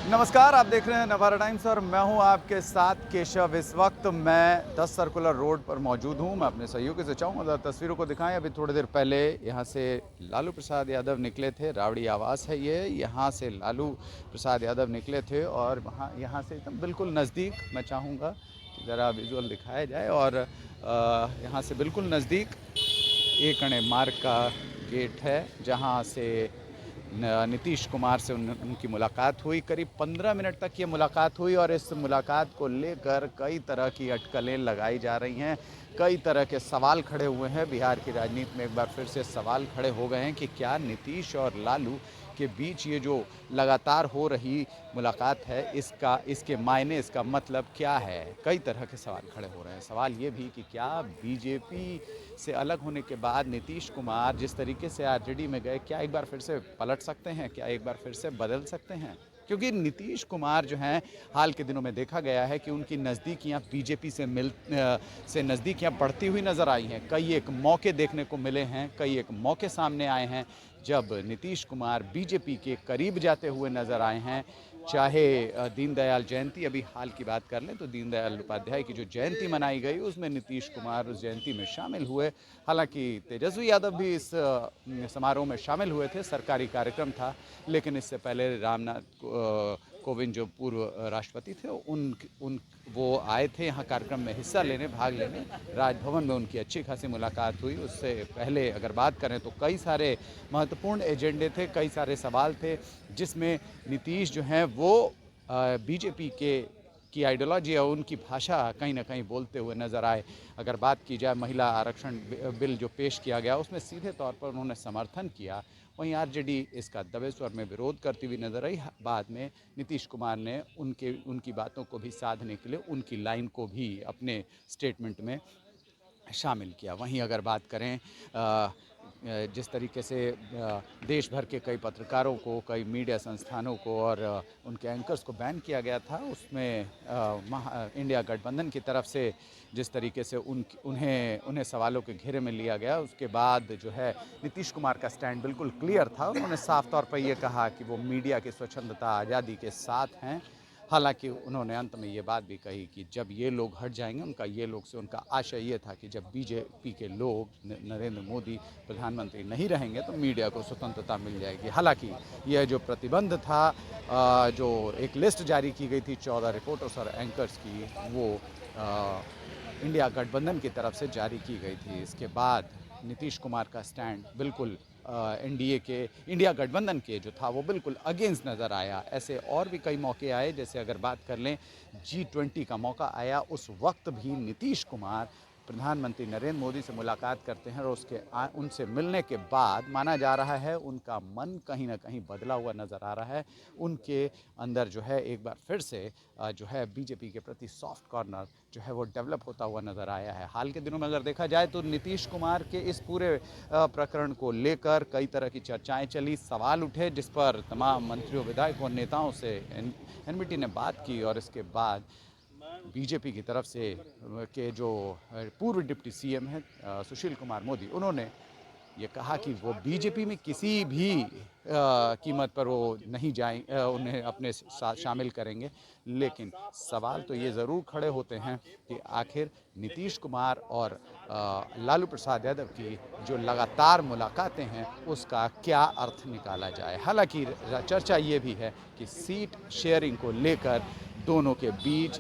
नमस्कार, आप देख रहे हैं नवारा टाइम्स और मैं हूं आपके साथ केशव। इस वक्त मैं 10 सर्कुलर रोड पर मौजूद हूं। मैं अपने सहयोगी से चाहूँगा तस्वीरों को दिखाएं। अभी थोड़ी देर पहले यहां से लालू प्रसाद यादव निकले थे। रावड़ी आवास है ये, यहां से लालू प्रसाद यादव निकले थे और वहां यहां से एकदम बिल्कुल नज़दीक मैं चाहूँगा कि ज़रा विजुअल दिखाया जाए। और यहाँ से बिल्कुल नज़दीक एक अणे मार्ग का गेट है जहाँ से नीतीश कुमार से उनकी मुलाकात हुई। करीब 15 मिनट तक ये मुलाकात हुई और इस मुलाकात को लेकर कई तरह की अटकलें लगाई जा रही हैं, कई तरह के सवाल खड़े हुए हैं। बिहार की राजनीति में एक बार फिर से सवाल खड़े हो गए हैं कि क्या नीतीश और लालू के बीच ये जो लगातार हो रही मुलाकात है, इसके मायने, इसका मतलब क्या है। कई तरह के सवाल खड़े हो रहे हैं। सवाल ये भी कि क्या बीजेपी से अलग होने के बाद नीतीश कुमार जिस तरीके से आरजेडी में गए, क्या एक बार फिर से पलट सकते हैं, क्या एक बार फिर से बदल सकते हैं। क्योंकि नीतीश कुमार जो हैं, हाल के दिनों में देखा गया है कि उनकी नज़दीकियां बीजेपी से नज़दीकियां बढ़ती हुई नज़र आई हैं। कई एक मौके देखने को मिले हैं, कई एक मौके सामने आए हैं जब नीतीश कुमार बीजेपी के करीब जाते हुए नज़र आए हैं। चाहे दीनदयाल जयंती, अभी हाल की बात कर लें तो दीनदयाल उपाध्याय की जो जयंती मनाई गई उसमें नीतीश कुमार उस जयंती में शामिल हुए। हालांकि तेजस्वी यादव भी इस समारोह में शामिल हुए थे, सरकारी कार्यक्रम था। लेकिन इससे पहले रामनाथ कोविंद जो पूर्व राष्ट्रपति थे, उन वो आए थे यहाँ कार्यक्रम में हिस्सा लेने, भाग लेने। राजभवन में उनकी अच्छी खासी मुलाकात हुई। उससे पहले अगर बात करें तो कई सारे महत्वपूर्ण एजेंडे थे, कई सारे सवाल थे जिसमें नीतीश जो हैं वो बीजेपी की आइडियोलॉजी और उनकी भाषा कहीं ना कहीं बोलते हुए नज़र आए। अगर बात की जाए महिला आरक्षण बिल जो पेश किया गया, उसमें सीधे तौर पर उन्होंने समर्थन किया। वहीं आरजेडी इसका दबे स्वर में विरोध करती हुई नजर आई। बाद में नीतीश कुमार ने उनकी बातों को भी साधने के लिए उनकी लाइन को भी अपने स्टेटमेंट में शामिल किया। वहीं अगर बात करें जिस तरीके से देश भर के कई पत्रकारों को, कई मीडिया संस्थानों को और उनके एंकर्स को बैन किया गया था, उसमें इंडिया गठबंधन की तरफ से जिस तरीके से उन्हें सवालों के घेरे में लिया गया, उसके बाद जो है नीतीश कुमार का स्टैंड बिल्कुल क्लियर था। उन्होंने साफ तौर पर यह कहा कि वो मीडिया की स्वच्छंदता, आज़ादी के साथ हैं। हालांकि उन्होंने अंत में ये बात भी कही कि जब ये लोग हट जाएंगे, उनका आशय ये था कि जब बीजेपी के लोग, नरेंद्र मोदी प्रधानमंत्री नहीं रहेंगे तो मीडिया को स्वतंत्रता मिल जाएगी। हालांकि यह जो प्रतिबंध था, जो एक लिस्ट जारी की गई थी 14 रिपोर्टर्स और एंकर्स की, वो इंडिया गठबंधन की तरफ से जारी की गई थी। इसके बाद नीतीश कुमार का स्टैंड बिल्कुल एनडीए के, इंडिया गठबंधन के जो था वो बिल्कुल अगेंस्ट नज़र आया। ऐसे और भी कई मौके आए, जैसे अगर बात कर लें G20 का मौका आया, उस वक्त भी नीतीश कुमार प्रधानमंत्री नरेंद्र मोदी से मुलाकात करते हैं और उनसे मिलने के बाद माना जा रहा है उनका मन कहीं ना कहीं बदला हुआ नज़र आ रहा है। उनके अंदर जो है एक बार फिर से जो है बीजेपी के प्रति सॉफ्ट कॉर्नर जो है वो डेवलप होता हुआ नज़र आया है। हाल के दिनों में अगर देखा जाए तो नीतीश कुमार के इस पूरे प्रकरण को लेकर कई तरह की चर्चाएं चली, सवाल उठे, जिस पर तमाम मंत्रियों, विधायकों और नेताओं से एनबीटी ने बात की। और इसके बाद बीजेपी की तरफ से के जो पूर्व डिप्टी सीएम हैं सुशील कुमार मोदी, उन्होंने ये कहा कि वो बीजेपी में किसी भी कीमत पर वो नहीं उन्हें अपने साथ शामिल करेंगे। लेकिन सवाल तो ये ज़रूर खड़े होते हैं कि आखिर नीतीश कुमार और लालू प्रसाद यादव की जो लगातार मुलाकातें हैं, उसका क्या अर्थ निकाला जाए। हालांकि चर्चा ये भी है कि सीट शेयरिंग को लेकर दोनों के बीच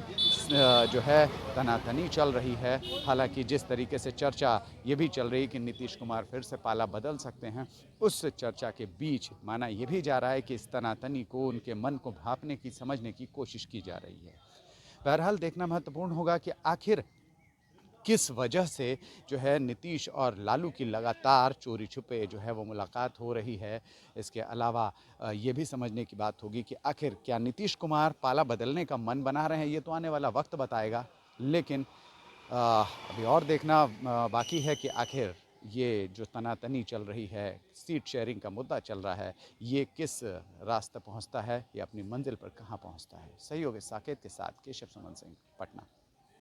जो है तनातनी चल रही है। हालांकि जिस तरीके से चर्चा ये भी चल रही है कि नीतीश कुमार फिर से पाला बदल सकते हैं, उस चर्चा के बीच माना ये भी जा रहा है कि इस तनातनी को, उनके मन को भांपने की, समझने की कोशिश की जा रही है। बहरहाल देखना महत्वपूर्ण होगा कि आखिर किस वजह से जो है नीतीश और लालू की लगातार चोरी छुपे जो है वो मुलाकात हो रही है। इसके अलावा ये भी समझने की बात होगी कि आखिर क्या नीतीश कुमार पाला बदलने का मन बना रहे हैं, ये तो आने वाला वक्त बताएगा। लेकिन अभी और देखना बाकी है कि आखिर ये जो तनातनी चल रही है, सीट शेयरिंग का मुद्दा चल रहा है, ये किस रास्ते पहुंचता है, ये अपनी मंजिल पर कहां पहुंचता है। सहयोगी साकेत के साथ केशव सुमन सिंह, पटना।